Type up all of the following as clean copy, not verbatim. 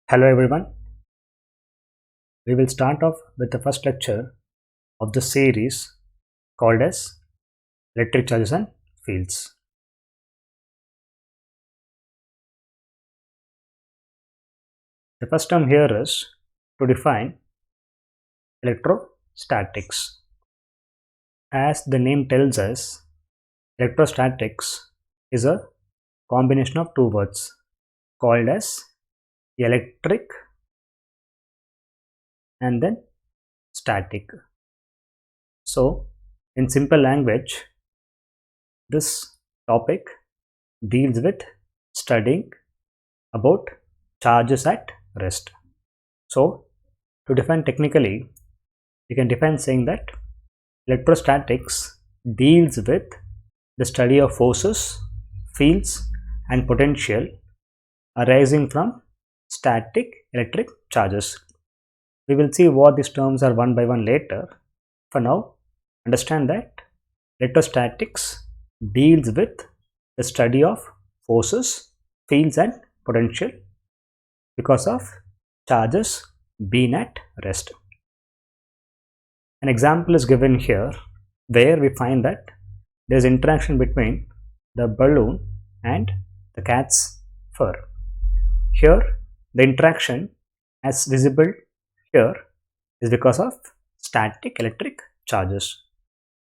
Hello everyone. We will start off with the first lecture of the series called as Electric Charges and Fields. The first term here is to define electrostatics. As the name tells us, electrostatics is a combination of two words called as electric and then static. So, in simple language, this topic deals with studying about charges at rest. So, to define technically, we can define saying that electrostatics deals with the study of forces, fields, and potential arising from static electric charges. We will see what these terms are one by one later. For now, understand that electrostatics deals with the study of forces, fields, and potential because of charges being at rest. An example is given here where we find that there is interaction between the balloon and the cat's fur. Here, the interaction as visible here is because of static electric charges.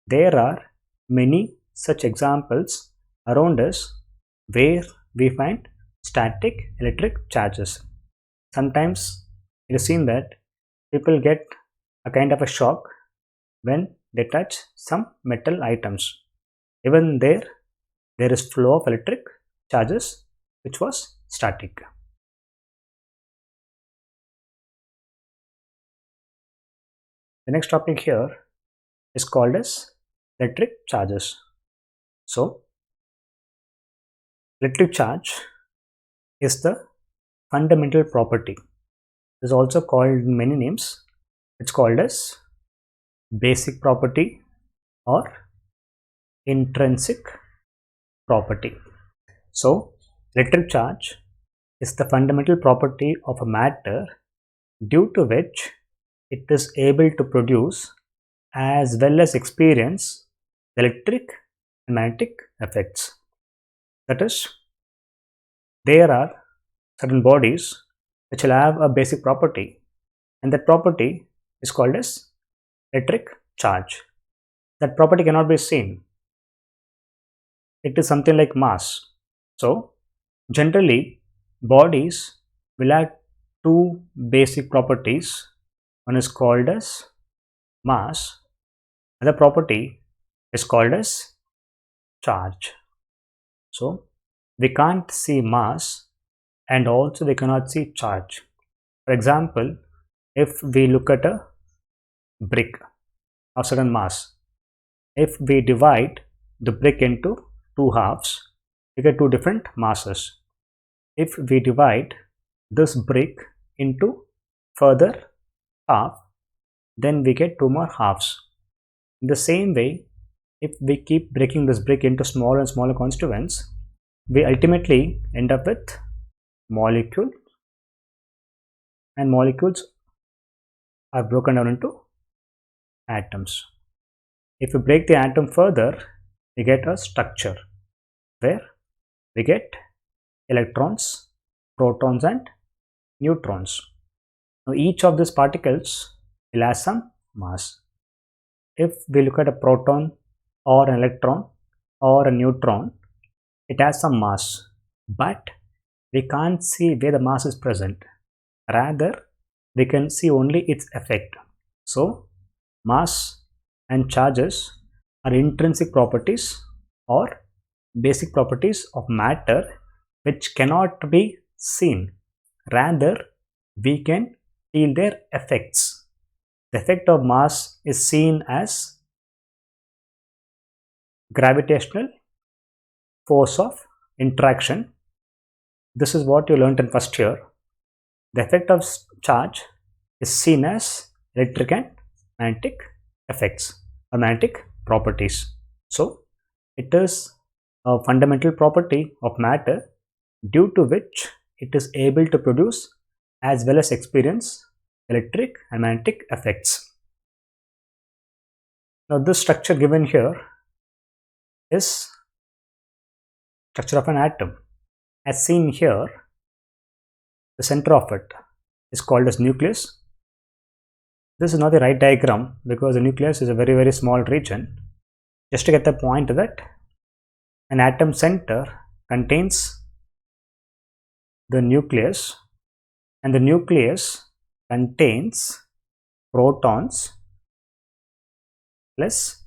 There are many such examples around us where we find static electric charges. Sometimes it is seen that people get a kind of a shock when they touch some metal items. Even there is flow of electric charges which was static. The next topic here is called as electric charges. So, electric charge is the fundamental property. It is also called many names. It's called as basic property or intrinsic property. So, electric charge is the fundamental property of a matter due to which it is able to produce as well as experience electric and magnetic effects. That is, there are certain bodies which will have a basic property, and that property is called as electric charge. That property cannot be seen. It is something like mass. So, generally, bodies will have two basic properties. One is called as mass, another property is called as charge. So, we can't see mass and also we cannot see charge. For example, if we look at a brick of certain mass, if we divide the brick into two halves, we get two different masses. If we divide this brick into further half, then we get two more halves. In the same way, if we keep breaking this brick into smaller and smaller constituents, we ultimately end up with molecules, and molecules are broken down into atoms. If we break the atom further, we get a structure where we get electrons, protons, and neutrons. Now, each of these particles will have some mass. If we look at a proton or an electron or a neutron, it has some mass, but we can't see where the mass is present. Rather, we can see only its effect. So, mass and charges are intrinsic properties or basic properties of matter which cannot be seen. Rather, we can feel their effects. The effect of mass is seen as gravitational force of interaction. This is what you learnt in first year. The effect of charge is seen as electric and magnetic effects or magnetic properties. So, it is a fundamental property of matter due to which it is able to produce as well as experience electric and magnetic effects. Now this structure given here is structure of an atom. As seen here, the center of it is called as nucleus. This is not the right diagram because the nucleus is a very small region. Just to get the point that an atom center contains the nucleus, and the nucleus contains protons plus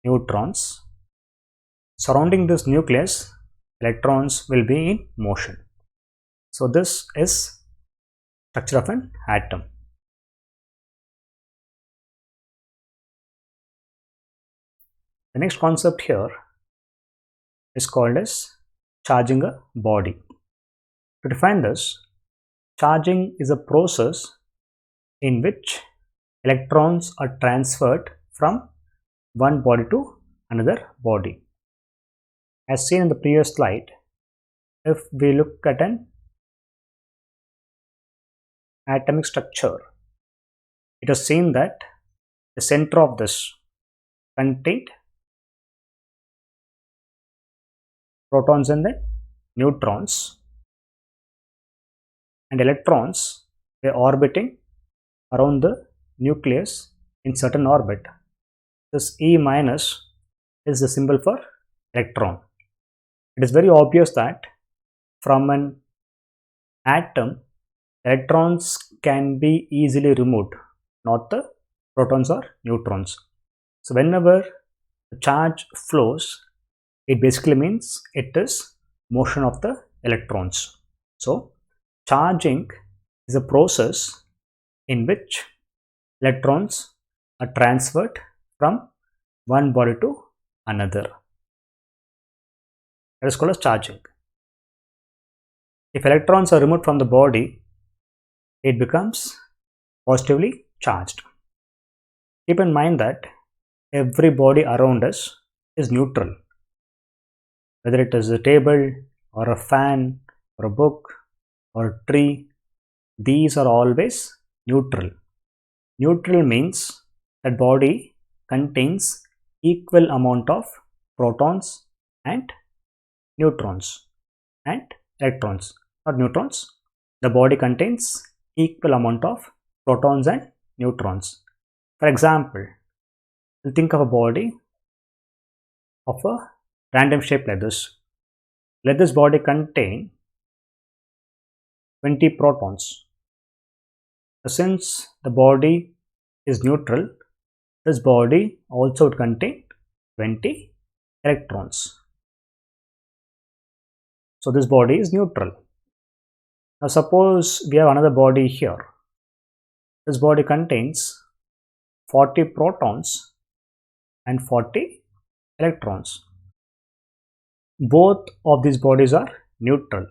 neutrons. Surrounding this nucleus, electrons will be in motion. So this is structure of an atom. The next concept here is called as charging a body. To define this, charging is a process in which electrons are transferred from one body to another body. As seen in the previous slide, if we look at an atomic structure, it is seen that the center of this contained protons and then neutrons, and electrons were orbiting around the nucleus in certain orbit. This E minus is the symbol for electron. It is very obvious that from an atom, electrons can be easily removed, not the protons or neutrons. So whenever the charge flows, it basically means it is motion of the electrons. So charging is a process in which electrons are transferred from one body to another. That is called as charging. If electrons are removed from the body, it becomes positively charged. Keep in mind that every body around us is neutral. Whether it is a table or a fan or a book or a tree, these are always neutral. Neutral means that body contains equal amount of protons and neutrons and electrons, not neutrons. The body contains equal amount of protons and neutrons. For example, you think of a body of a random shape like this. Let this body contain 20 protons. Since the body is neutral, this body also would contain 20 electrons. So this body is neutral. Now suppose we have another body here. This body contains 40 protons and 40 electrons. Both of these bodies are neutral.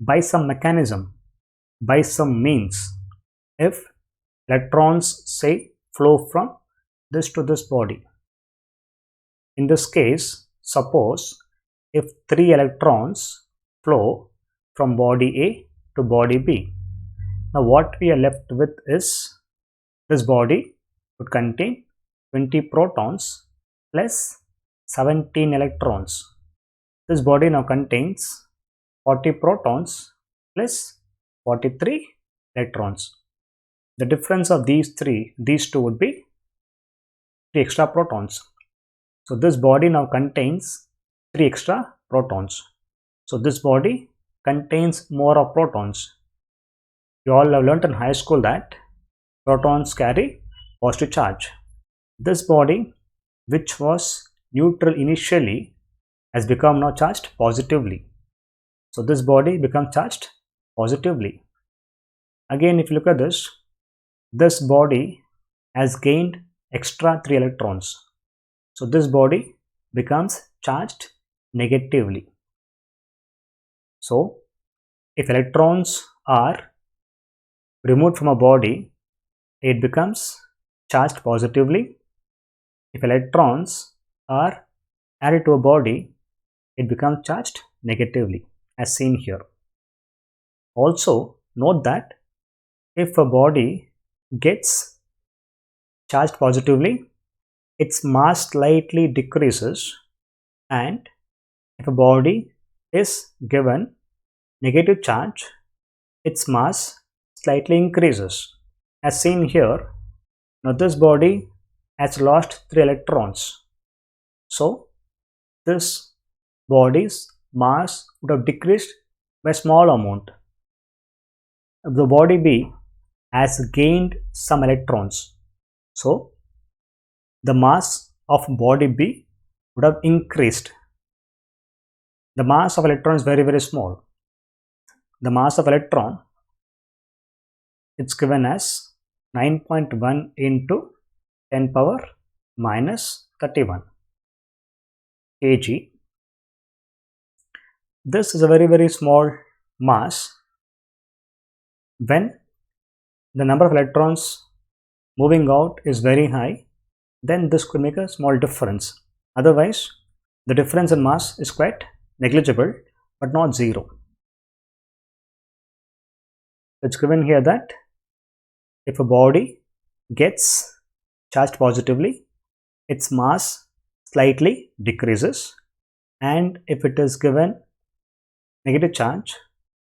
By some mechanism, by some means, if electrons say flow from this to this body, in this case, suppose if 3 electrons flow from body A to body B, now what we are left with is this body would contain 20 protons plus 17 electrons. This body now contains 40 protons plus 43 electrons. The difference of these two would be 3 extra protons. So this body now contains 3 extra protons. So this body contains more of protons. You all have learnt in high school that protons carry positive charge. This body, which was neutral initially, has become now charged positively. So this body becomes charged positively. Again, if you look at this body has gained extra 3 electrons. So this body becomes charged negatively. So if electrons are removed from a body, it becomes charged positively. If electrons are added to a body, it becomes charged negatively, as seen here. Also, note that if a body gets charged positively, its mass slightly decreases, and if a body is given negative charge, its mass slightly increases. As seen here, now this body has lost 3 electrons. So this body's mass would have decreased by a small amount. The body B has gained some electrons. So the mass of body B would have increased. The mass of electron is very, very small. The mass of electron, it's given as 9.1 into 10 power minus 31 kg. This is a very, very small mass. When the number of electrons moving out is very high, then this could make a small difference. Otherwise, the difference in mass is quite negligible, but not zero. It's given here that if a body gets charged positively, its mass slightly decreases, and if it is given negative charge,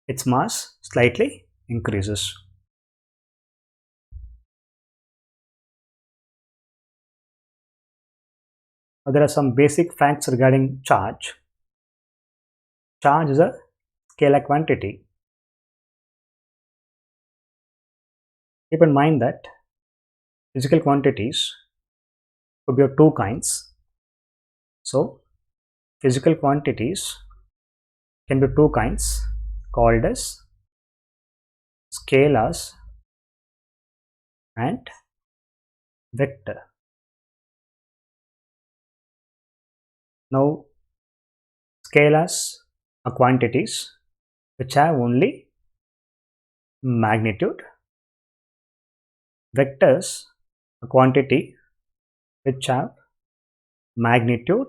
its mass slightly increases. Now, there are some basic facts regarding charge. Charge is a scalar quantity. Keep in mind that physical quantities could be of two kinds. So, physical quantities can be two kinds, called as scalars and vector. Now, scalars are quantities which have only magnitude. Vectors are quantity which have magnitude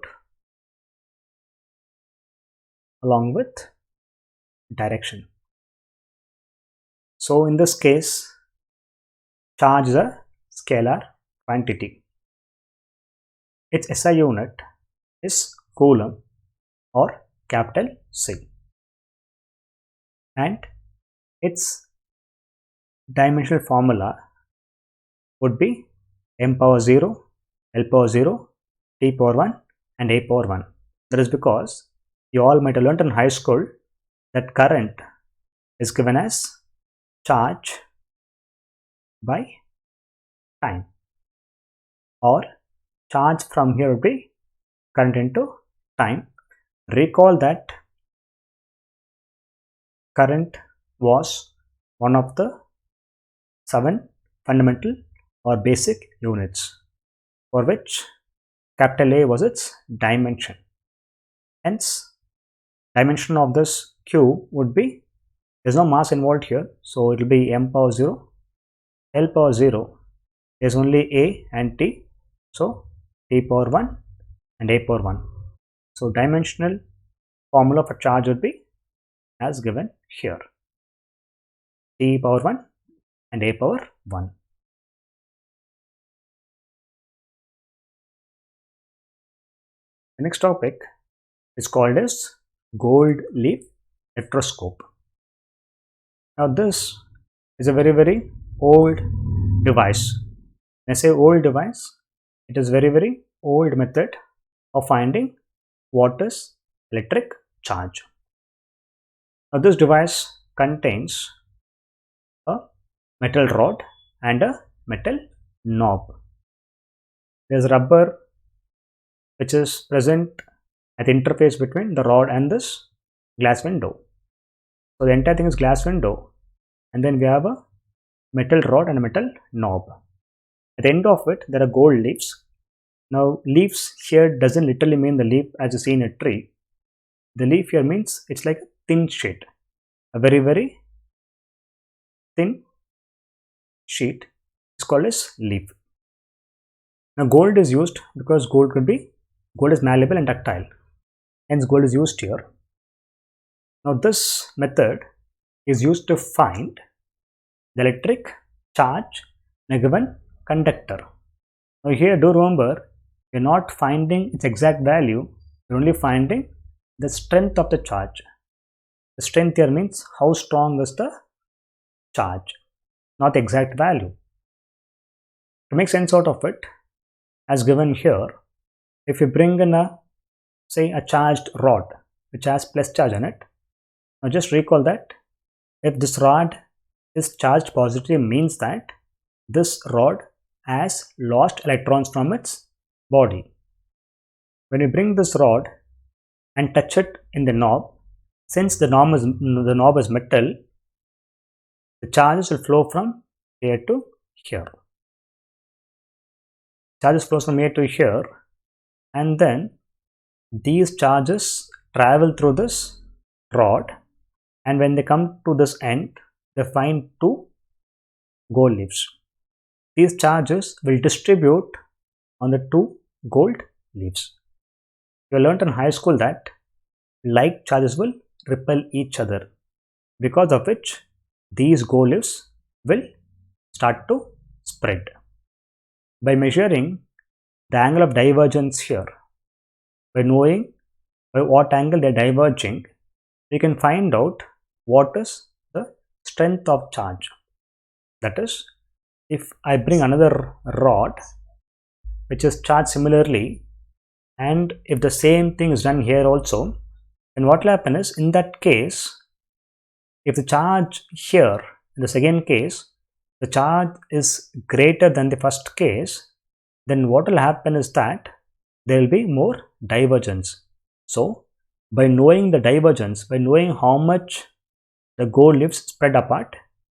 along with direction. So in this case, charge is a scalar quantity. Its SI unit is coulomb or capital C, and its dimensional formula would be m power 0, L power 0, T power 1 and A power 1. That is because you all might have learnt in high school that current is given as charge by time, or charge from here would be current into time. Recall that current was one of the 7 fundamental or basic units, for which capital A was its dimension. Hence, dimension of this cube would be, there is no mass involved here, so it will be m power 0, L power 0 is only A and T, so T power 1 and A power 1. So dimensional formula for charge would be as given here, T power 1 and A power 1. The next topic is called as gold leaf spectroscope. Now this is a very, very old device. When I say old device, it is very, very old method of finding what is electric charge. Now this device contains a metal rod and a metal knob. There is rubber which is present at the interface between the rod and this glass window. So the entire thing is glass window, and then we have a metal rod and a metal knob. At the end of it, there are gold leaves. Now leaves here doesn't literally mean the leaf as you see in a tree. The leaf here means it's like a thin sheet, a very, very thin sheet is called as leaf. Now gold is used because gold is malleable and ductile, hence gold is used here. Now this method is used to find the electric charge in a given conductor. Now here, do remember, we are not finding its exact value, we are only finding the strength of the charge. The strength here means how strong is the charge, not the exact value. To make sense out of it, as given here, if you bring in a charged rod which has plus charge on it, now just recall that if this rod is charged positively, means that this rod has lost electrons from its body. When you bring this rod and touch it in the knob, since the knob is metal, the charges will flow from here to here. Charges flows from here to here, and then these charges travel through this rod, and when they come to this end, they find two gold leaves. These charges will distribute on the two gold leaves. You learned in high school that like charges will repel each other, because of which these gold leaves will start to spread. By measuring the angle of divergence here, by knowing by what angle they are diverging, we can find out what is the strength of charge. That is, if I bring another rod which is charged similarly, and if the same thing is done here also, then what will happen is, in that case, if the charge here, in the second case, the charge is greater than the first case, then what will happen is that there will be more divergence. So, by knowing the divergence, by knowing how much the gold leaves spread apart,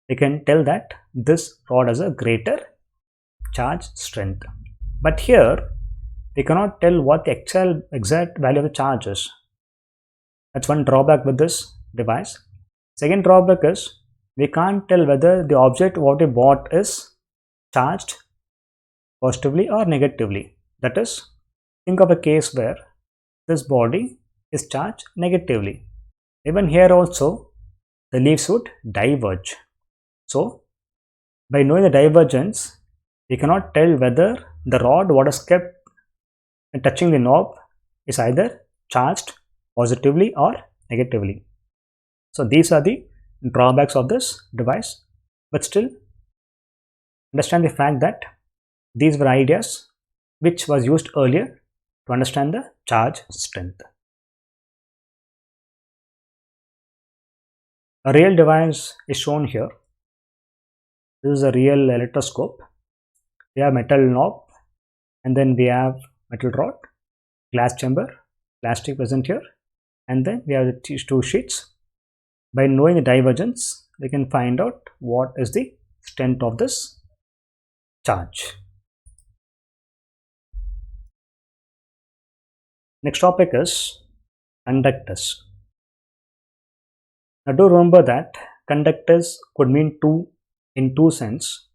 we can tell that this rod has a greater charge strength. But here, we cannot tell what the exact value of the charge is. That's one drawback with this device. Second drawback is, we can't tell whether the object what we bought is charged positively or negatively. That is, think of a case where this body is charged negatively. Even here also, the leaves would diverge. So, by knowing the divergence, we cannot tell whether the rod what is kept and touching the knob is either charged positively or negatively. So these are the drawbacks of this device, but still understand the fact that these were ideas which was used earlier to understand the charge strength. A real device is shown here. This is a real electroscope. We have metal knob, and then we have metal rod, glass chamber, plastic present here, and then we have the two sheets. By knowing the divergence, we can find out what is the strength of this charge. Next topic is conductors. Now do remember that conductors could mean in two sense.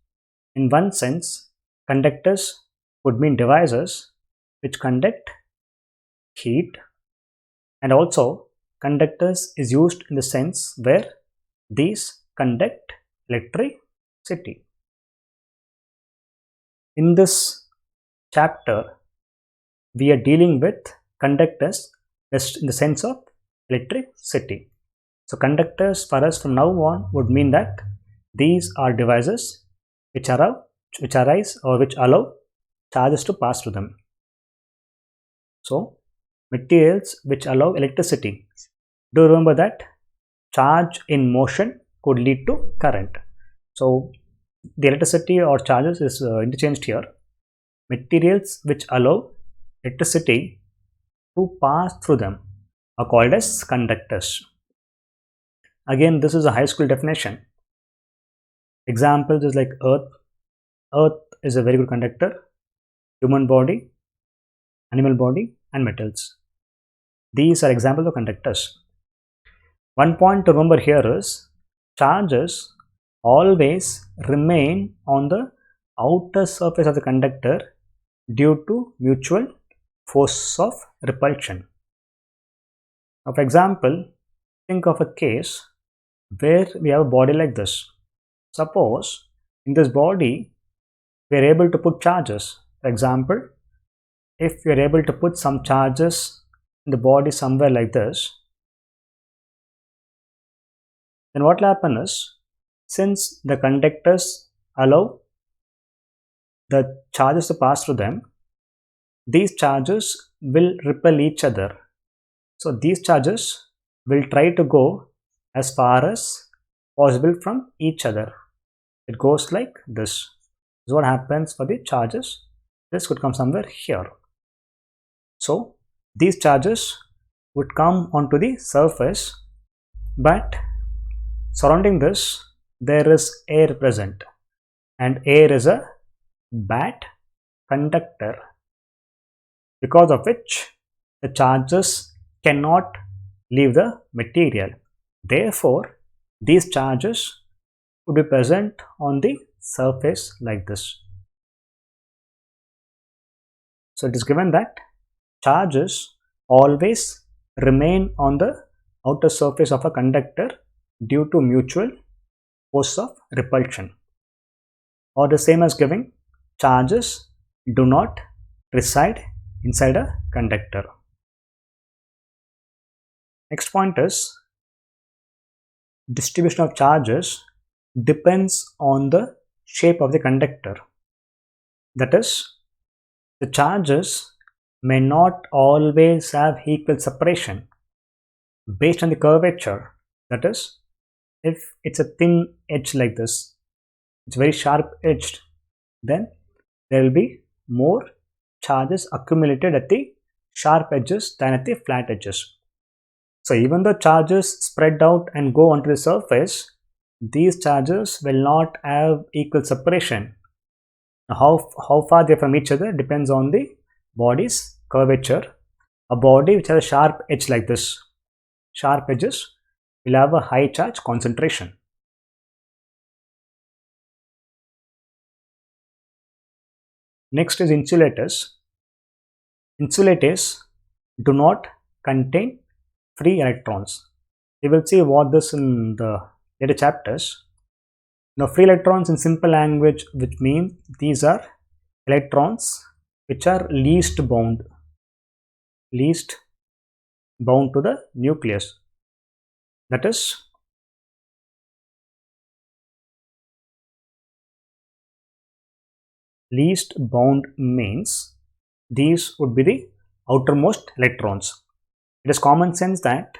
In one sense, conductors could mean devices which conduct heat, and also conductors is used in the sense where these conduct electricity. In this chapter, we are dealing with conductors in the sense of electricity. So conductors for us from now on would mean that these are devices which arise or which allow charges to pass through them. So materials which allow electricity. Do remember that charge in motion could lead to current. So the electricity or charges is interchanged here. Materials which allow electricity to pass through them are called as conductors. Again, this is a high school definition. Examples is like earth. Earth is a very good conductor. Human body, animal body, and metals. These are examples of conductors. One point to remember here is charges always remain on the outer surface of the conductor due to mutual force of repulsion. Now, for example, think of a case where we have a body like this. Suppose in this body we are able to put charges. For example, if we are able to put some charges in the body somewhere like this, then what will happen is, since the conductors allow the charges to pass through them, these charges will repel each other. So these charges will try to go as far as possible from each other. It goes like this. This is what happens for the charges. This could come somewhere here. So these charges would come onto the surface, but surrounding this there is air present, and air is a bad conductor, because of which the charges cannot leave the material. Therefore, these charges would be present on the surface like this. So it is given that charges always remain on the outer surface of a conductor due to mutual force of repulsion, or the same as giving charges do not reside inside a conductor. Next point is, distribution of charges depends on the shape of the conductor. That is, the charges may not always have equal separation based on the curvature. That is, if it's a thin edge like this, it's very sharp edged, then there will be more charges accumulated at the sharp edges than at the flat edges. So even though charges spread out and go onto the surface, these charges will not have equal separation. Now, how far they are from each other depends on the body's curvature. A body which has a sharp edge like this, sharp edges, will have a high charge concentration. Next is insulators. Insulators do not contain free electrons. We will see what this in the later chapters. Now, free electrons in simple language, which means these are electrons which are least bound to the nucleus. That is, least bound means these would be the outermost electrons. It is common sense that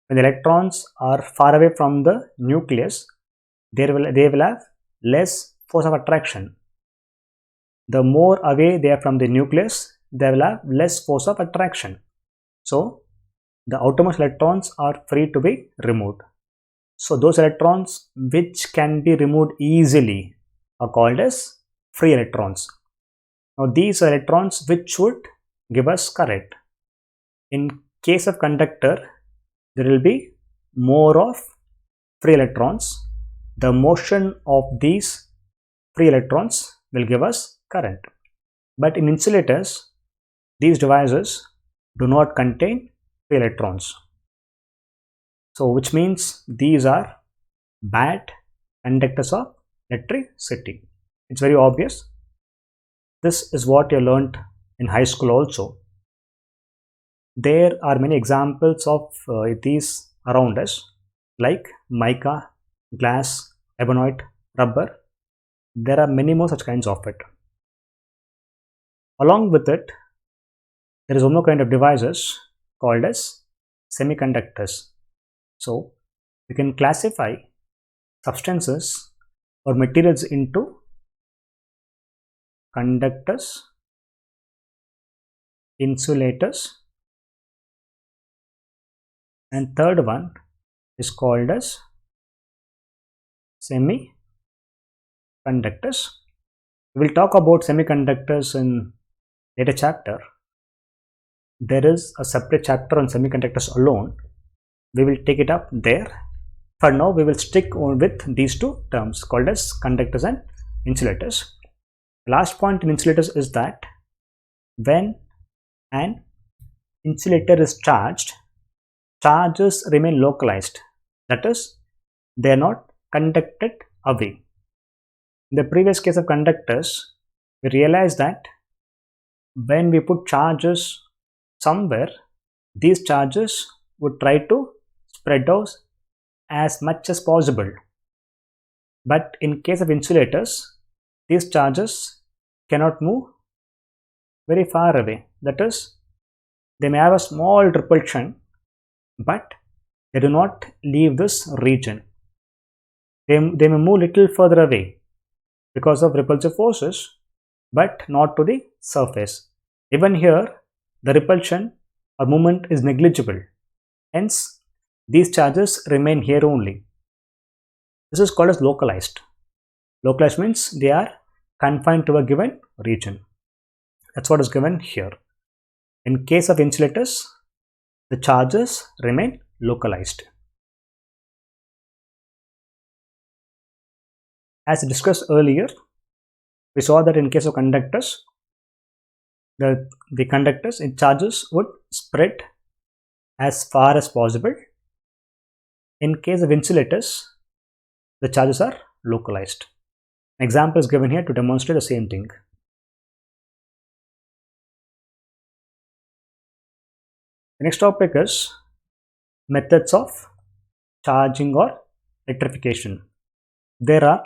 when the electrons are far away from the nucleus, they will have less force of attraction. The more away they are from the nucleus, they will have less force of attraction. So the outermost electrons are free to be removed. So those electrons which can be removed easily are called as free electrons. Now these are electrons which would give us current. In case of conductor, there will be more of free electrons. The motion of these free electrons will give us current. But in insulators, these devices do not contain free electrons. So which means these are bad conductors of electricity. It's very obvious. This is what you learned in high school also. There are many examples of these around us, like mica, glass, ebonite, rubber. There are many more such kinds of it. Along with it, there is one more kind of devices called as semiconductors. So we can classify substances or materials into conductors, insulators, and third one is called as semiconductors. We will talk about semiconductors in later chapter. There is a separate chapter on semiconductors alone. We will take it up there. For now, we will stick with these two terms called as conductors and insulators. The last point in insulators is that when an insulator is charged, charges remain localized. That is, they are not conducted away. In the previous case of conductors, we realized that when we put charges somewhere, these charges would try to spread out as much as possible. But in case of insulators, these charges cannot move very far away. That is, they may have a small repulsion, but they do not leave this region. They may move little further away because of repulsive forces, but not to the surface. Even here, the repulsion or movement is negligible. Hence, these charges remain here only. This is called as localized. Localized means they are confined to a given region. That's what is given here. In case of insulators, the charges remain localized. As discussed earlier, we saw that in case of conductors, the conductors in charges would spread as far as possible. In case of insulators, the charges are localized. An example is given here to demonstrate the same thing. The next topic is methods of charging or electrification. There are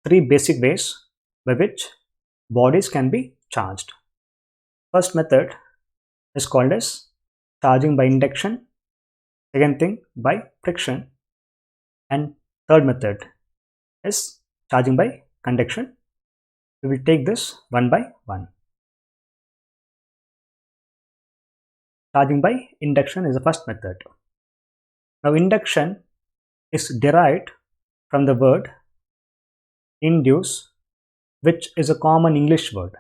three basic ways by which bodies can be charged. First method is called as charging by induction, second thing by friction, and third method is charging by conduction. We will take this one by one. Charging by induction is the first method. Now, induction is derived from the word induce, which is a common English word.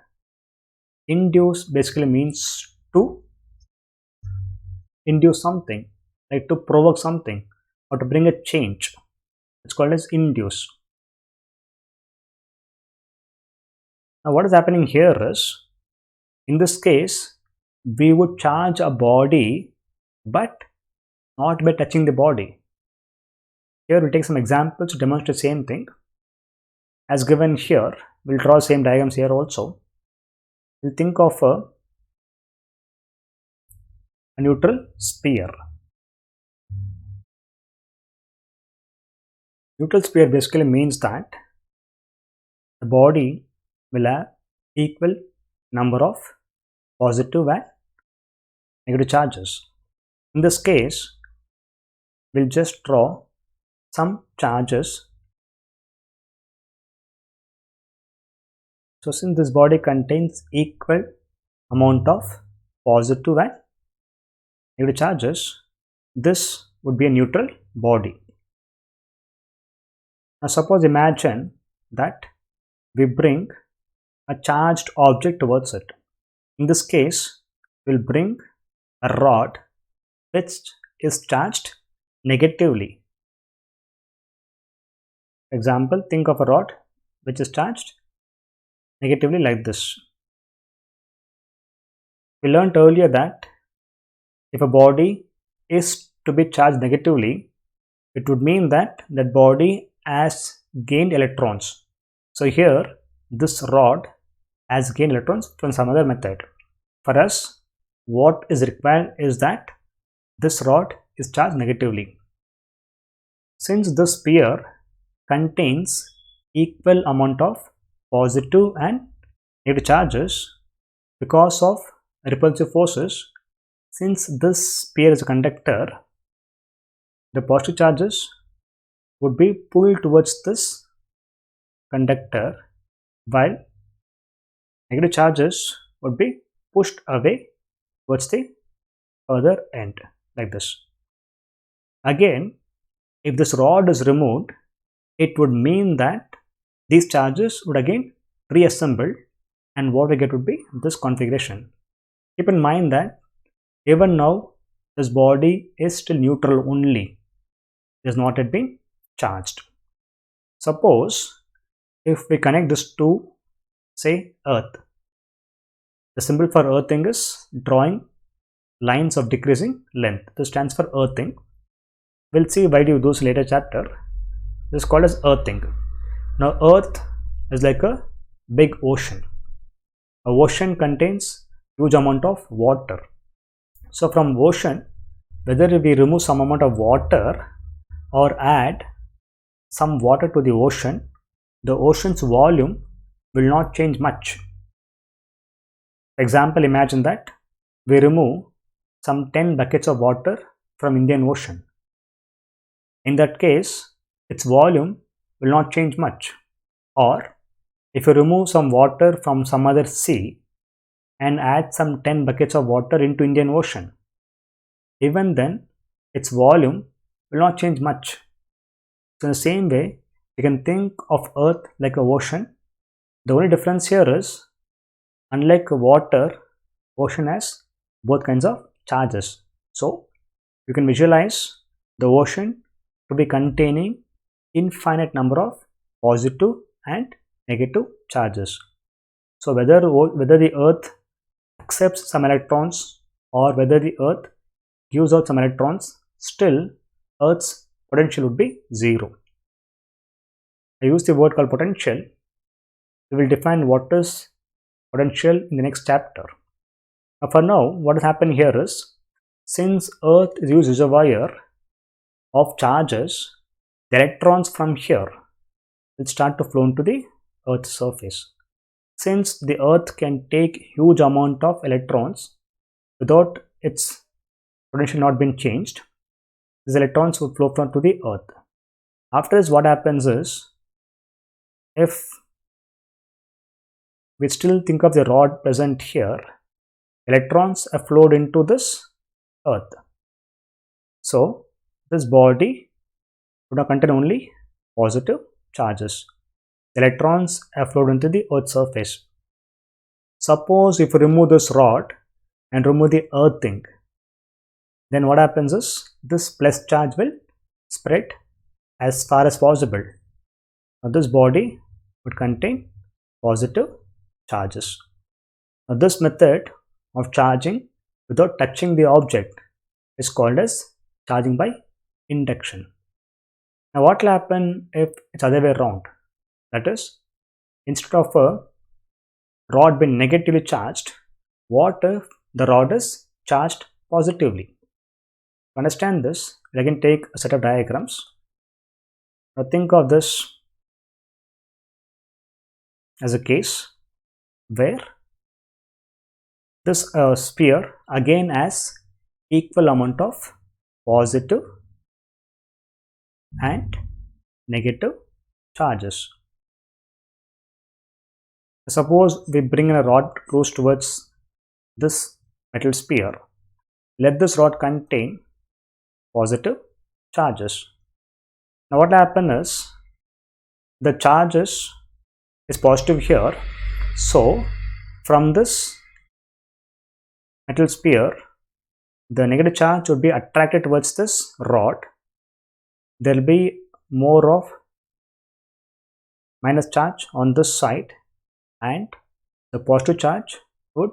Induce basically means to induce something, like to provoke something or to bring a change. It's called as induce. Now, what is happening here is, in this case, we would charge a body but not by touching the body. Here we'll take some examples to demonstrate the same thing. As given here, we'll draw the same diagrams here also. We'll think of a neutral sphere. Neutral sphere basically means that the body will have equal number of positive and negative charges. In this case, we'll just draw some charges. So since this body contains equal amount of positive and negative charges, this would be a neutral body. Now suppose imagine that we bring a charged object towards it. In this case, we'll bring a rod which is charged negatively. Example, think of a rod which is charged negatively like this. We learned earlier that if a body is to be charged negatively, it would mean that that body has gained electrons. So here, this rod has gained electrons from some other method. For us, what is required is that this rod is charged negatively. Since this sphere contains equal amount of positive and negative charges, because of repulsive forces, since this sphere is a conductor, the positive charges would be pulled towards this conductor, while negative charges would be pushed away towards the further end, like this. Again, if this rod is removed, it would mean that these charges would again reassemble, and what we get would be this configuration. Keep in mind that even now this body is still neutral only, it has not yet been charged. Suppose if we connect this to, say, earth, the symbol for earthing is drawing lines of decreasing length. This stands for earthing. We'll see why do you do this later chapter. This is called as earthing. Now earth is like a big ocean. A ocean contains huge amount of water. So from ocean, whether we remove some amount of water or add some water to the ocean's volume will not change much. For example, imagine that we remove some 10 buckets of water from Indian Ocean. In that case, its volume will not change much. Or if you remove some water from some other sea and add some 10 buckets of water into Indian Ocean, even then its volume will not change much. So in the same way, you can think of Earth like a ocean. The only difference here is, unlike water, ocean has both kinds of charges. So you can visualize the ocean to be containing infinite number of positive and negative charges. So whether the Earth accepts some electrons or whether the Earth gives out some electrons, still Earth's potential would be zero. I use the word called potential. We will define what is potential in the next chapter. For now, what has happened here is, since Earth is a huge reservoir of charges, the electrons from here will start to flow into the Earth's surface. Since the Earth can take huge amount of electrons without its potential not being changed, these electrons would flow from to the Earth. After this, what happens is, if we still think of the rod present here, electrons have flowed into this Earth. So this body would not contain only positive charges. Electrons have flowed into the Earth's surface. Suppose if we remove this rod and remove the earthing, then what happens is, this plus charge will spread as far as possible. Now this body would contain positive charges. Now this method of charging without touching the object is called as charging by induction. Now what will happen if it's other way around? That is, instead of a rod being negatively charged, what if the rod is charged positively? To understand this, I can take a set of diagrams. Now think of this as a case where this sphere again has equal amount of positive and negative charges. Suppose we bring a rod close towards this metal sphere. Let this rod contain positive charges. Now what will happen is, the charges is positive here. So from this metal sphere, the negative charge would be attracted towards this rod. There will be more of minus charge on this side, and the positive charge would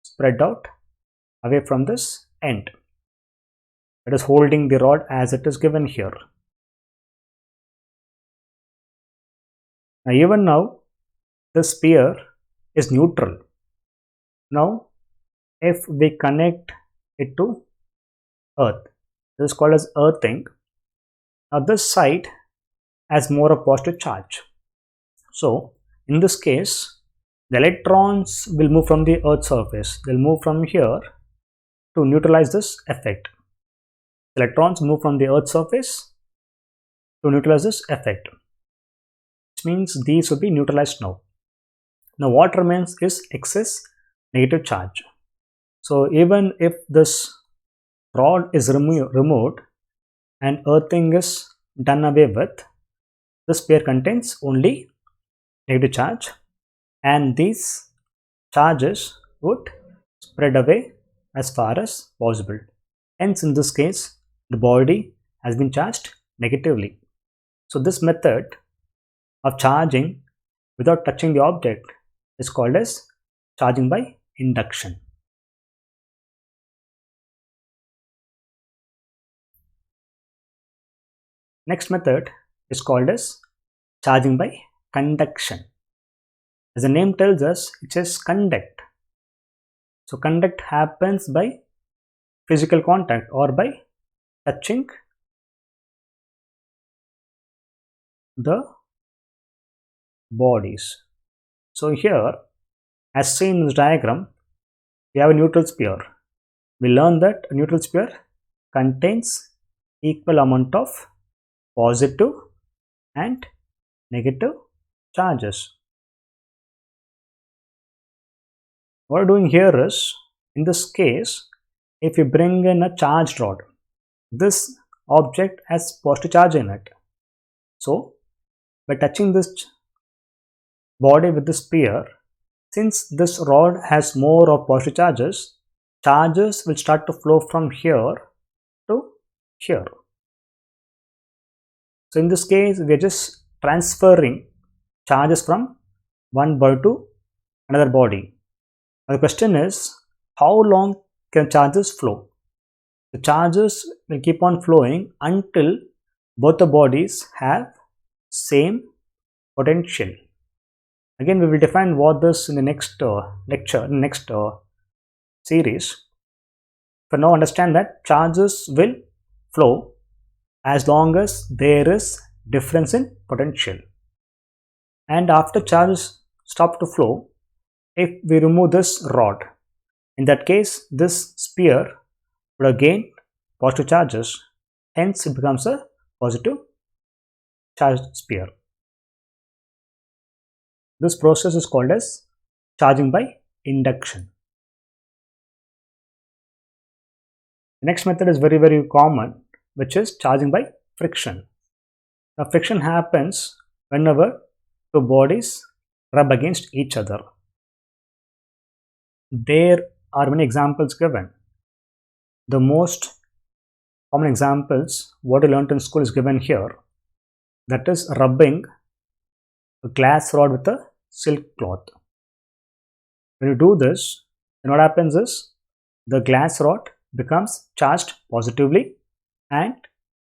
spread out away from this end. It is holding the rod as it is given here. Now even now, the sphere is neutral. Now if we connect it to Earth, this is called as earthing. Now this side has more of positive charge. So in this case, the electrons will move from the Earth's surface. They'll move from here to neutralize this effect. Electrons move from the Earth's surface to neutralize this effect, which means these will be neutralized now. Now what remains is excess negative charge. So even if this rod is removed and earthing is done away with, the sphere contains only negative charge, and these charges would spread away as far as possible. Hence in this case, the body has been charged negatively. So this method of charging without touching the object is called as charging by induction. Next method is called as charging by conduction. As the name tells us, it says conduct. So conduct happens by physical contact or by touching the bodies. So here, as seen in this diagram, we have a neutral sphere. We learn that a neutral sphere contains equal amount of positive and negative charges. What we're doing here is, in this case, if you bring in a charged rod, this object has positive charge in it. So by touching this body with the sphere, since this rod has more of positive charges, charges will start to flow from here to here. So in this case, we are just transferring charges from one body to another body. Now the question is, how long can charges flow? The charges will keep on flowing until both the bodies have same potential. Again, we will define what this in the next series. For now, understand that charges will flow as long as there is difference in potential. And after charges stop to flow, if we remove this rod, in that case, this sphere would again positive charges. Hence, it becomes a positive charged sphere. This process is called as charging by induction. The next method is very, very common, which is charging by friction. Now, friction happens whenever two bodies rub against each other. There are many examples given. The most common examples, what you learned in school, is given here. That is rubbing a glass rod with a silk cloth. When you do this, then what happens is the glass rod becomes charged positively and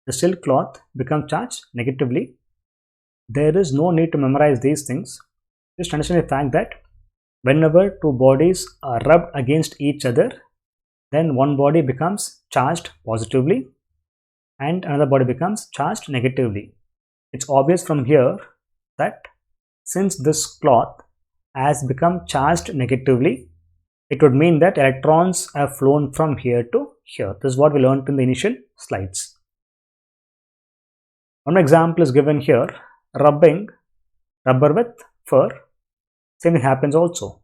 the silk cloth becomes charged negatively. There is no need to memorize these things. Just understand the fact that whenever two bodies are rubbed against each other, then one body becomes charged positively and another body becomes charged negatively. It's obvious from here that since this cloth has become charged negatively, it would mean that electrons have flown from here to here. This is what we learned in the initial slides. One example is given here, rubbing rubber with fur. Same thing happens also.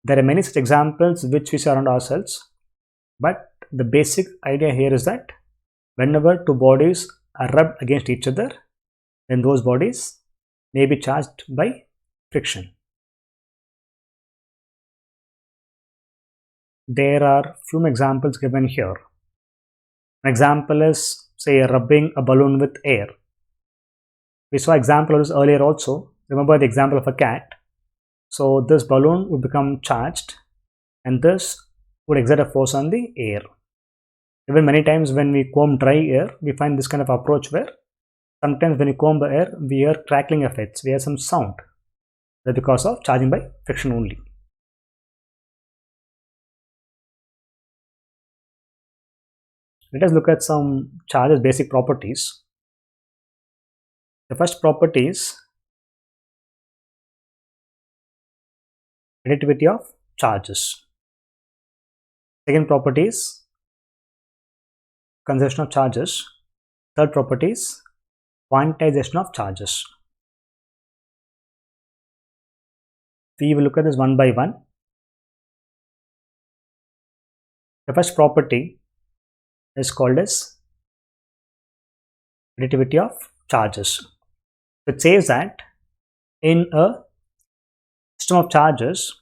There are many such examples which we see around ourselves, but the basic idea here is that whenever two bodies are rubbed against each other, then those bodies may be charged by friction. There are few examples given here. An example is, say, rubbing a balloon with air. We saw example of this earlier also. Remember the example of a cat. So this balloon would become charged and this would exert a force on the air. Even many times when we comb dry air, we find this kind of approach where sometimes when you comb the air, we hear crackling effects, we hear some sound. That's because of charging by friction only. Let us look at some charges' basic properties. The first property is additivity of charges. Second property is conservation of charges. Third property is quantization of charges. We will look at this one by one. The first property is called as additivity of charges. It says that in a system of charges,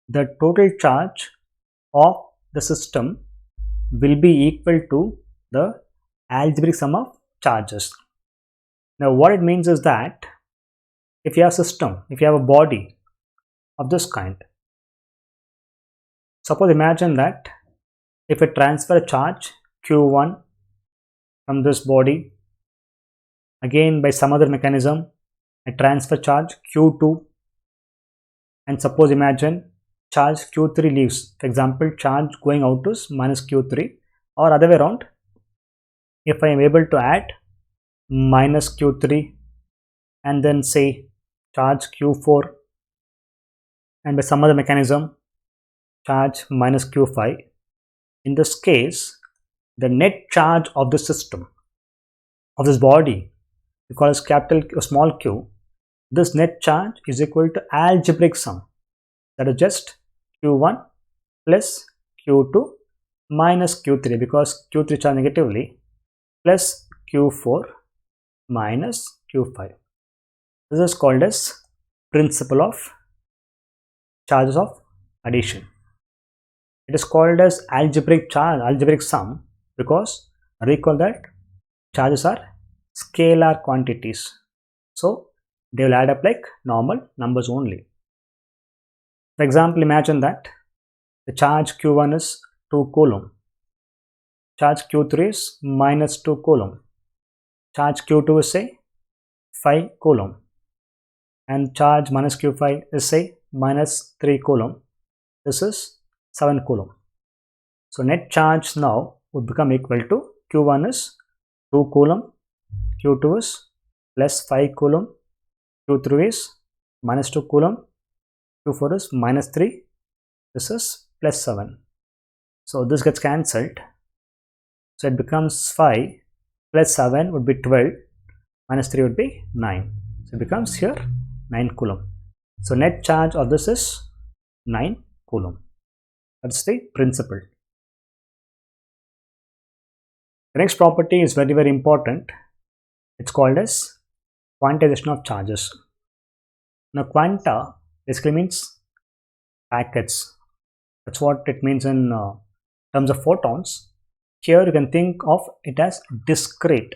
the total charge of the system will be equal to the algebraic sum of charges. Now what it means is that if you have a system, if you have a body of this kind, suppose imagine that if I transfer a charge Q1 from this body, again by some other mechanism I transfer charge Q2, and suppose imagine charge Q3 leaves. For example, charge going out is minus Q3, or other way around. If I am able to add minus Q3 and then say charge Q4, and by some other mechanism charge minus Q5, in this case the net charge of the system, of this body, we call as capital Q, small q, this net charge is equal to algebraic sum, that is just Q1 plus Q2 minus Q3, because Q3 charge negatively, plus Q4 minus Q5. This is called as principle of charges of addition. It is called as algebraic sum, because recall that charges are scalar quantities, so they will add up like normal numbers only. For example, imagine that the charge Q1 is 2 coulomb, charge Q3 is minus 2 coulomb, charge Q2 is say 5 coulomb, and charge minus Q5 is say minus 3 coulomb. This is 7 coulomb. So net charge now would become equal to Q1 is 2 coulomb, Q2 is plus 5 coulomb, Q3 is minus 2 coulomb, Q4 is minus 3, this is plus 7. So this gets cancelled. So it becomes 5 plus 7 would be 12, minus 3 would be 9. So it becomes here 9 coulomb. So net charge of this is 9 coulomb. That's the principle. The next property is very, very important. It's called as quantization of charges. Now quanta basically means packets. That's what it means in terms of photons. Here you can think of it as discrete.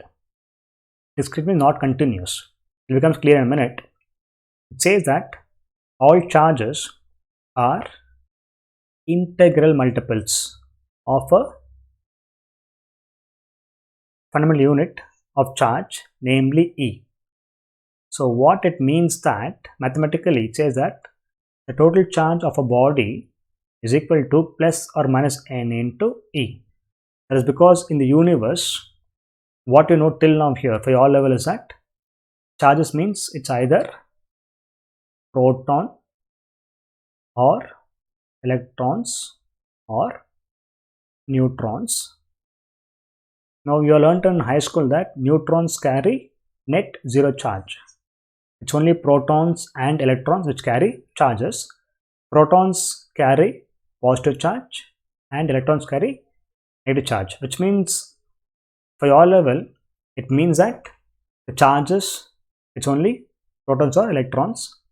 Discrete means not continuous. It becomes clear in a minute. It says that all charges are integral multiples of a fundamental unit of charge, namely E. So what it means that mathematically it says that the total charge of a body is equal to plus or minus n into E. That is because in the universe, what you know till now here for your level is that charges means it's either proton or electrons or neutrons. Now you learned in high school that neutrons carry net zero charge. It's only protons and electrons which carry charges. Protons carry positive charge and electrons carry negative charge, which means for your level it means that the charges, it's only protons or electrons.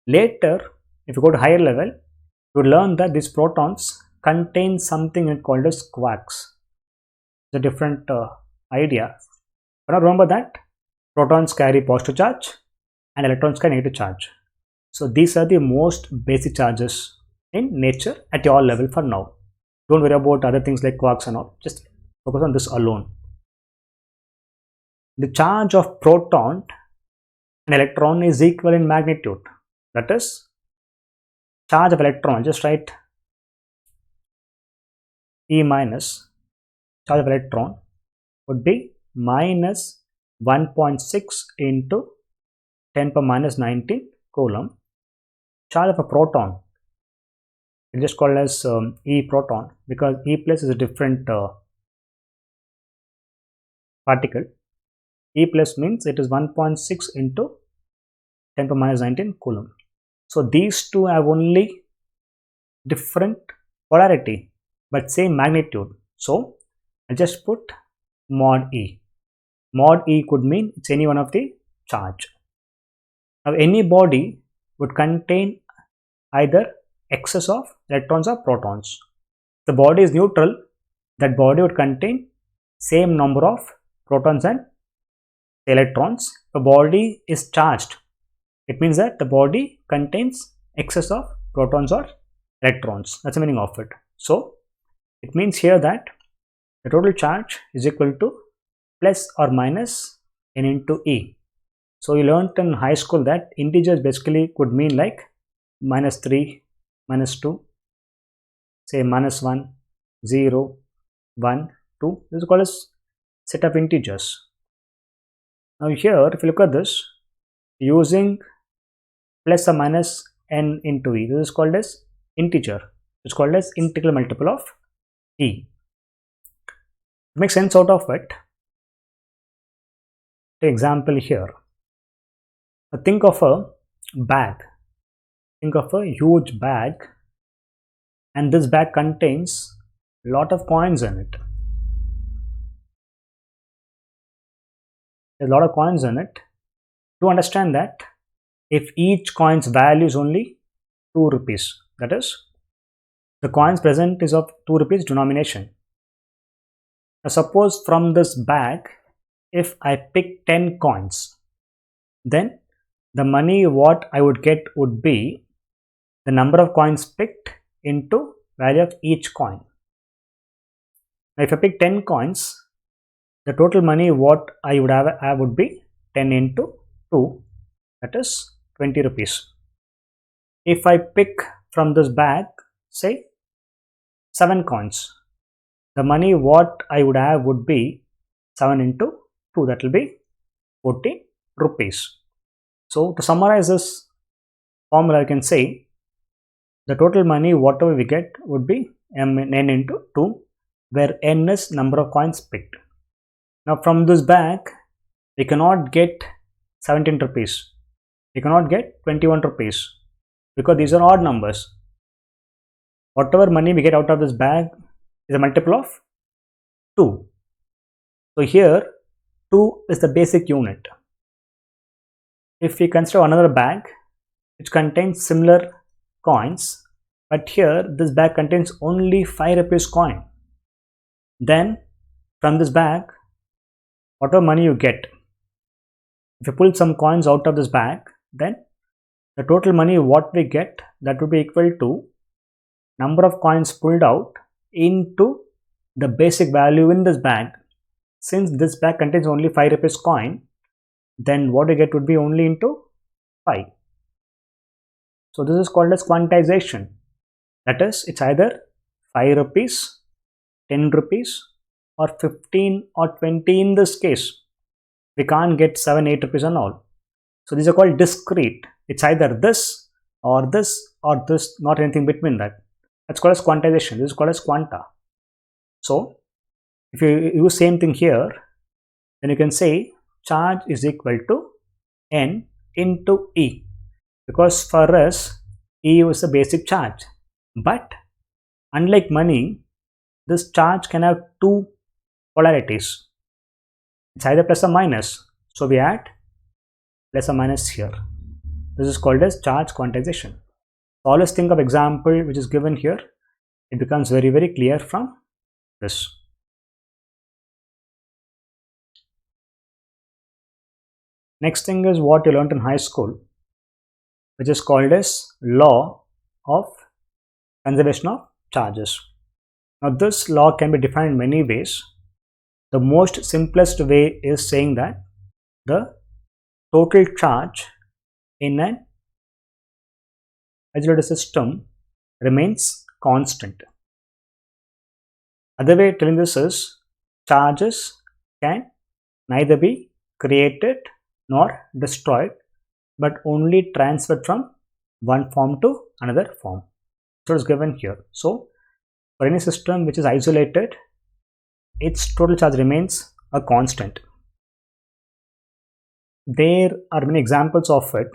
Later if you go to higher level, you will learn that these protons contain something called as quarks. It's a different idea, but now remember that protons carry positive charge and electrons carry negative charge. So these are the most basic charges in nature at your level for now. Don't worry about other things like quarks and all, just focus on this alone. The charge of proton and electron is equal in magnitude. That is, charge of electron, just write E minus charge of electron would be minus 1.6 into 10 power minus 19 coulomb. Charge of a proton, it is just called as E proton, because E plus is a different particle. E plus means it is 1.6 into 10 power minus 19 coulomb. So these two have only different polarity but same magnitude. So I just put mod E. Mod E could mean it's any one of the charge. Now any body would contain either excess of electrons or protons. The body is neutral, that body would contain same number of protons and electrons. The body is charged, it means that the body contains excess of protons or electrons. That's the meaning of it. So it means here that the total charge is equal to plus or minus n into E. So you learned in high school that integers basically could mean like -3, -2, say -1, 0, 1, 2. This is called as set of integers. Now here, if you look at this, using plus or minus n into e, this is called as integer. It's called as integral multiple of e. To make sense out of it, the example here. Now think of a bag. Think of a huge bag, and this bag contains a lot of coins in it. There's a lot of coins in it. To understand that, if each coin's value is only 2 rupees, that is, the coins present is of 2 rupees denomination. Now suppose from this bag, if I pick 10 coins, then the money what I would get would be the number of coins picked into value of each coin. Now if I pick 10 coins, the total money what I would have would be 10 into 2, that is 20 rupees. If I pick from this bag, say 7 coins, the money what I would have would be 7 into 2, that will be 40 rupees. So to summarize this formula, I can say the total money whatever we get would be n into 2, where n is number of coins picked. Now from this bag, we cannot get 17 rupees. We cannot get 21 rupees because these are odd numbers. Whatever money we get out of this bag is a multiple of 2. So here 2 is the basic unit. If we consider another bag which contains similar coins, but here this bag contains only 5 rupees coin, then from this bag, whatever money you get, if you pull some coins out of this bag, then the total money what we get, that would be equal to number of coins pulled out into the basic value in this bag. Since this bag contains only 5 rupees coin, then what we get would be only into 5. So this is called as quantization. That is, it's either 5 rupees, 10 rupees, or 15 or 20 in this case. We can't get 7, 8 rupees and all. So these are called discrete. It's either this or this or this, not anything between that. That's called as quantization. This is called as quanta. So if you use same thing here, then you can say charge is equal to n into e, because for us e was the basic charge. But unlike money, this charge can have two polarities. It's either plus or minus. So we add plus or minus here. This is called as charge quantization. Always think of example which is given here. It becomes very, very clear from this. Next thing is what you learned in high school, which is called as law of conservation of charges. Now this law can be defined in many ways. The most simplest way is saying that the total charge in an isolated system remains constant. Other way of telling this is charges can neither be created nor destroyed, but only transferred from one form to another form. So it's given here. So for any system which is isolated, its total charge remains a constant. There are many examples of it.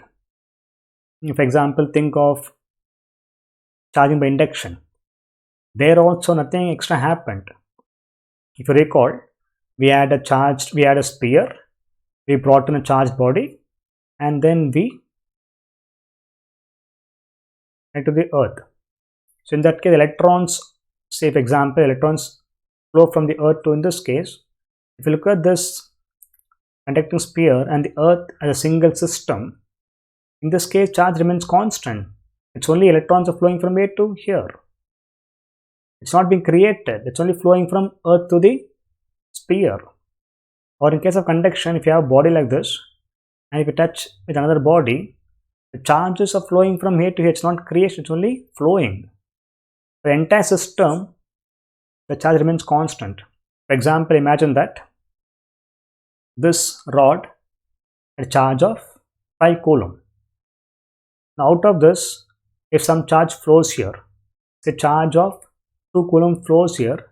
For example, think of charging by induction. There also nothing extra happened. If you recall, we had a sphere, we brought in a charged body, and then we went to the earth. So in that case, electrons, say for example, electrons flow from the earth to, in this case, if you look at this conducting sphere and the earth as a single system, in this case charge remains constant. It's only electrons are flowing from here to here. It's not being created. It's only flowing from earth to the sphere. Or in case of conduction, if you have a body like this, and if you touch with another body, the charges are flowing from here to here. It's not creation, it's only flowing. The entire system, the charge remains constant. For example, imagine that this rod had a charge of 5 coulomb. Now out of this, if some charge flows here, say charge of 2 coulomb flows here,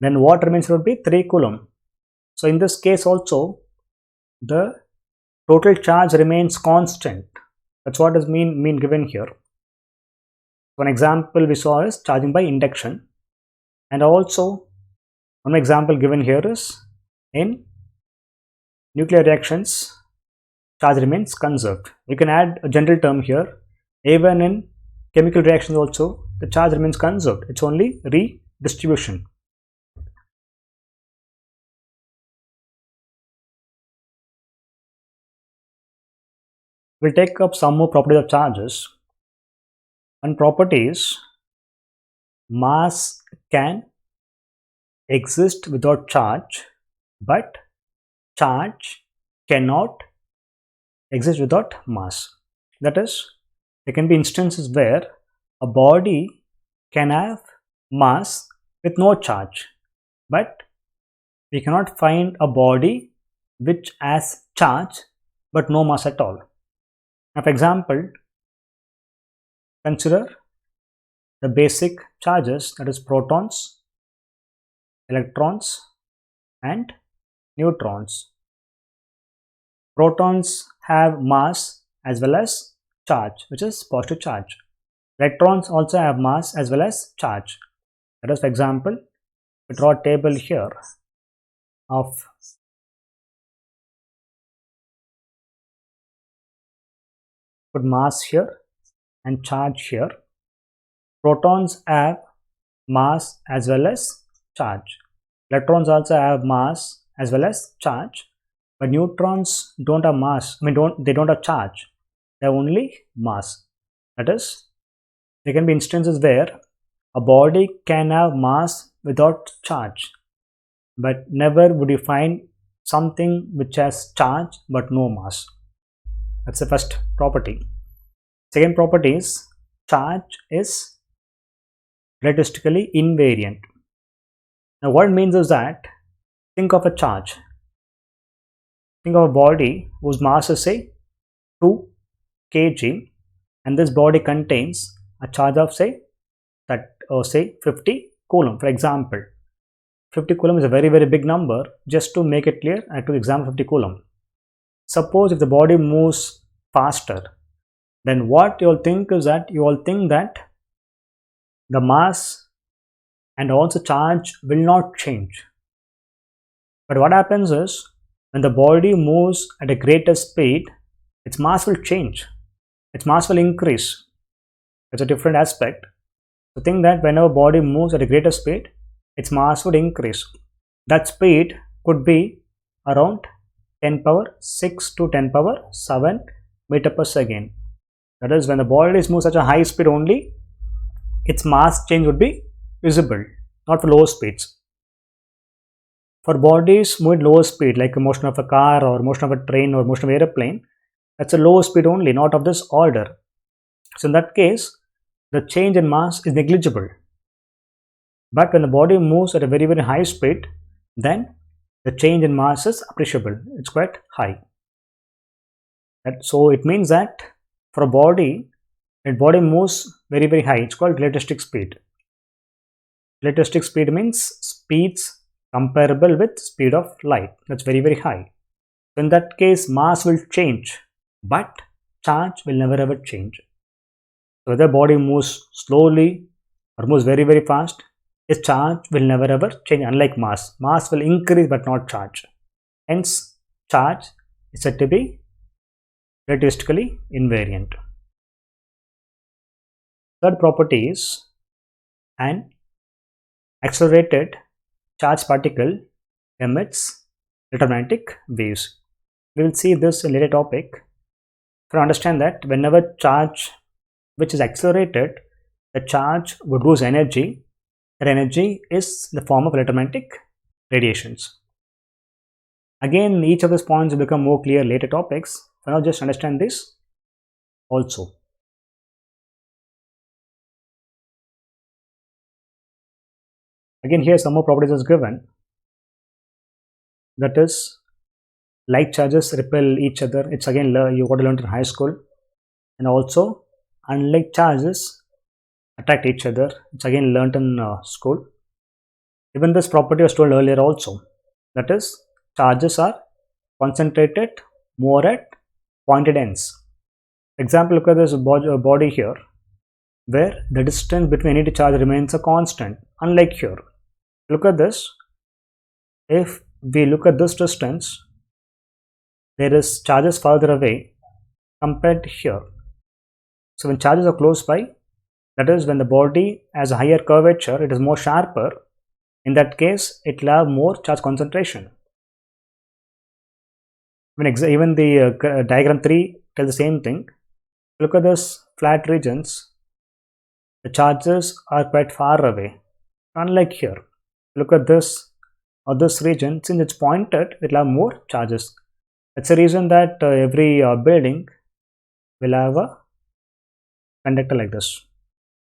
then what remains would be 3 coulomb. So in this case also, the total charge remains constant. That's what is mean given here. One example we saw is charging by induction, and also one example given here is in nuclear reactions, charge remains conserved. You can add a general term here. Even in chemical reactions also, the charge remains conserved. It's only redistribution. We'll take up some more properties of charges. One property is mass can exist without charge, but charge cannot exist without mass. That is, there can be instances where a body can have mass with no charge, but we cannot find a body which has charge but no mass at all. Now, for example, consider the basic charges, that is protons, electrons and neutrons. Protons have mass as well as charge, which is positive charge. Electrons also have mass as well as charge. That is, for example, we draw a table here of put mass here and charge here. Protons have mass as well as charge. Electrons also have mass as well as charge, but neutrons don't have mass. They don't have charge. They have only mass. That is, there can be instances where a body can have mass without charge, but never would you find something which has charge but no mass. That's the first property. Second property is charge is relativistically invariant. Now what it means is that, think of a charge. Think of a body whose mass is say 2 kg, and this body contains a charge of say 50 coulomb. For example, 50 coulomb is a very big number. Just to make it clear, I took example 50 coulomb. Suppose if the body moves faster, then what you all think is that the mass and also charge will not change. But what happens is, when the body moves at a greater speed, its mass will change. Its mass will increase. It's a different aspect. So think that whenever body moves at a greater speed, its mass would increase. That speed could be around 10 power 6 to 10 power 7 meter per second. That is, when the body moves such a high speed only, its mass change would be visible, not for lower speeds. For bodies moving lower speed, like a motion of a car or motion of a train or motion of an airplane, that's a lower speed only, not of this order. So in that case, the change in mass is negligible. But when the body moves at a very high speed, then the change in mass is appreciable. It's quite high. So it means that for a body, when body moves very high, it's called relativistic speed. Relativistic speed means speeds comparable with speed of light. That's very high. So in that case, mass will change, but charge will never ever change. So whether body moves slowly or moves very fast, its charge will never ever change, unlike mass. Mass will increase but not charge. Hence, charge is said to be relativistically invariant. Third property is an accelerated charged particle emits electromagnetic waves. We will see this in later topic. To understand that whenever charge which is accelerated, the charge would lose energy. That energy is in the form of electromagnetic radiations. Again, each of these points will become more clear later topics. So now just understand this also. Again, here some more properties is given. That is, like charges repel each other. It's again you got to learn in high school. And also, unlike charges attract each other. It's again learned in school. Even this property was told earlier also. That is, charges are concentrated more at pointed ends. Example, look at this body here, where the distance between any charge remains a constant, unlike here. Look at this. If we look at this distance, there is charges farther away compared here. So when charges are close by, that is when the body has a higher curvature, it is more sharper. In that case, it will have more charge concentration. Even the diagram 3 tells the same thing. Look at this flat regions, the charges are quite far away, unlike here. Look at this or this region, since it's pointed, it will have more charges. That's the reason that every building will have a conductor like this,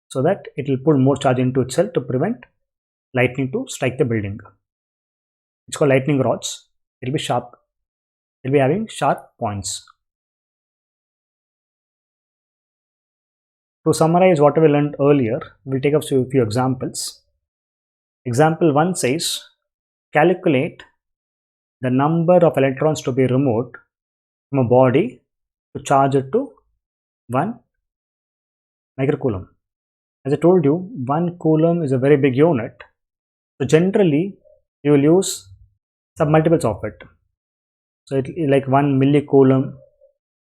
so that it will pull more charge into itself to prevent lightning to strike the building. It's called lightning rods. It will be sharp. It will be having sharp points. To summarize what we learned earlier, we'll take up a few examples. Example 1 says, calculate the number of electrons to be removed from a body to charge it to 1 microcoulomb. As I told you, 1 coulomb is a very big unit. So generally, you will use some multiples of it. So it like 1 millicoulomb,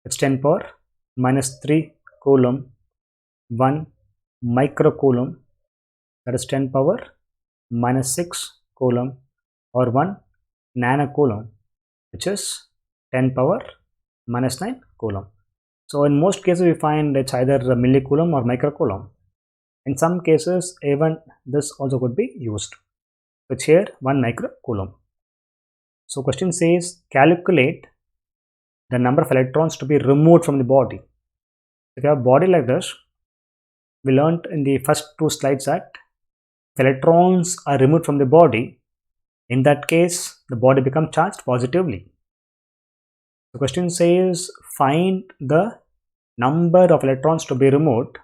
it's 10 power minus 3 coulomb, 1 microcoulomb, that is 10 power minus 6 coulomb, or 1 nanocoulomb, which is 10 power minus 9 coulomb. So in most cases we find it's either a millicoulomb or microcoulomb. In some cases even this also could be used. Which here 1 microcoulomb. So question says, calculate the number of electrons to be removed from the body. If you have a body like this, we learned in the first 2 slides that if electrons are removed from the body, in that case the body becomes charged positively. The question says, find the number of electrons to be removed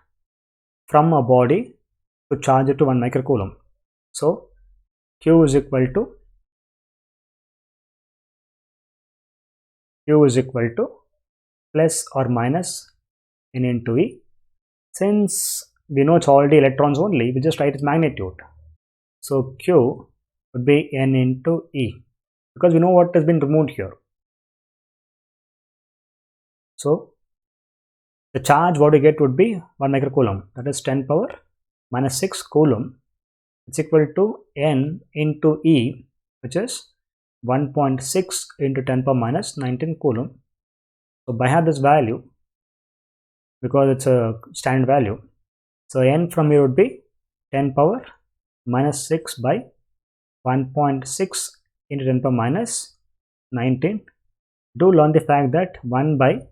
from a body to charge it to 1 microcoulomb. So Q is equal to plus or minus N into E. Since we know it's already electrons only, we just write its magnitude. So Q would be N into E, because we know what has been removed here. So the charge what we get would be 1 microcoulomb, that is 10 power minus 6 coulomb. It's equal to N into E, which is 1.6 into 10 power minus 19 coulomb. So by have this value, because it's a standard value, so N from here would be 10 power minus 6 by 1.6 into 10 power minus 19. Do learn the fact that 1 by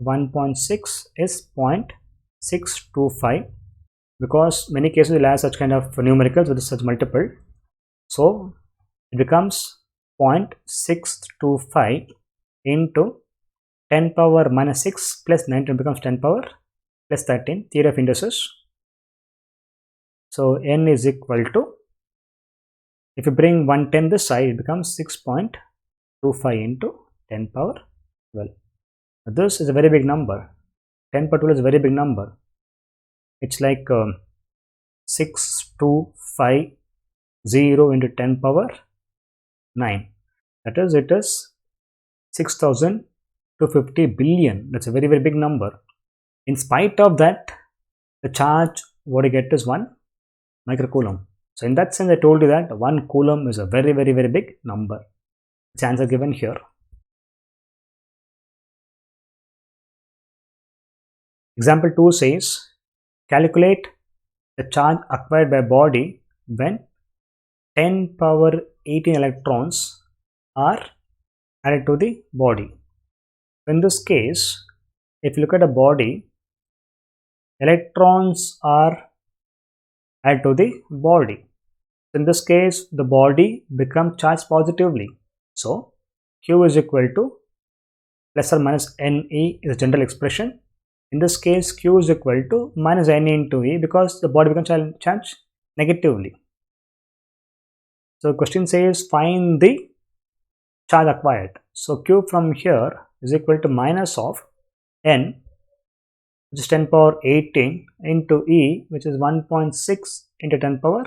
1.6 is 0.625, because many cases will have such kind of numericals with such multiple. So it becomes 0.625 into 10 power minus 6 plus 19 becomes 10 power plus 13, theory of indices. So N is equal to, if you bring 110 this side, it becomes 6.25 into 10 power 12. This is a very big number. 10 power 12 is a very big number. It's like 6250 into 10 power 9. That is, it is 6,250 billion. That's a very, very big number. In spite of that, the charge what you get is 1 microcoulomb. So in that sense, I told you that 1 coulomb is a very, very, very big number. Its answer given here. Example 2 says, calculate the charge acquired by body when 10 power 18 electrons are added to the body. in this case, if you look at a body, electrons are added to the body. In this case, the body becomes charged positively. So Q is equal to plus or minus Ne is a general expression. In this case, Q is equal to minus Ne into E because the body becomes charged negatively. So the question says find the charge acquired. So Q from here is equal to minus of N, which is 10 power 18 into E, which is 1.6 into 10 power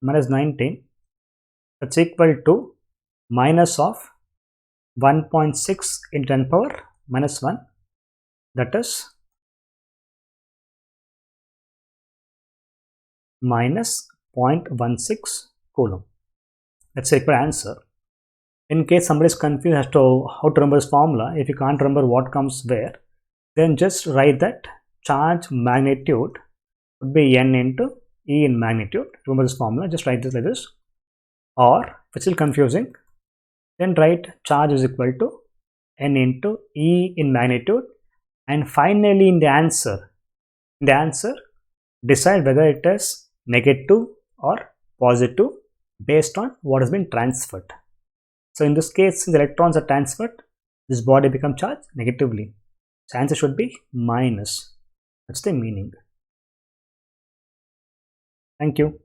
minus 19. That's equal to minus of 1.6 into 10 power minus 1, that is minus 0.16 coulomb. That's the equal answer. In case somebody is confused as to how to remember this formula, if you can't remember what comes where, then just write that charge magnitude would be N into E in magnitude. Remember this formula, just write this like this. Or if it's still confusing, then write charge is equal to N into E in magnitude, and finally in the answer decide whether it is negative or positive based on what has been transferred. So in this case, since electrons are transferred, this body becomes charged negatively. So answer should be minus. That's the meaning. Thank you.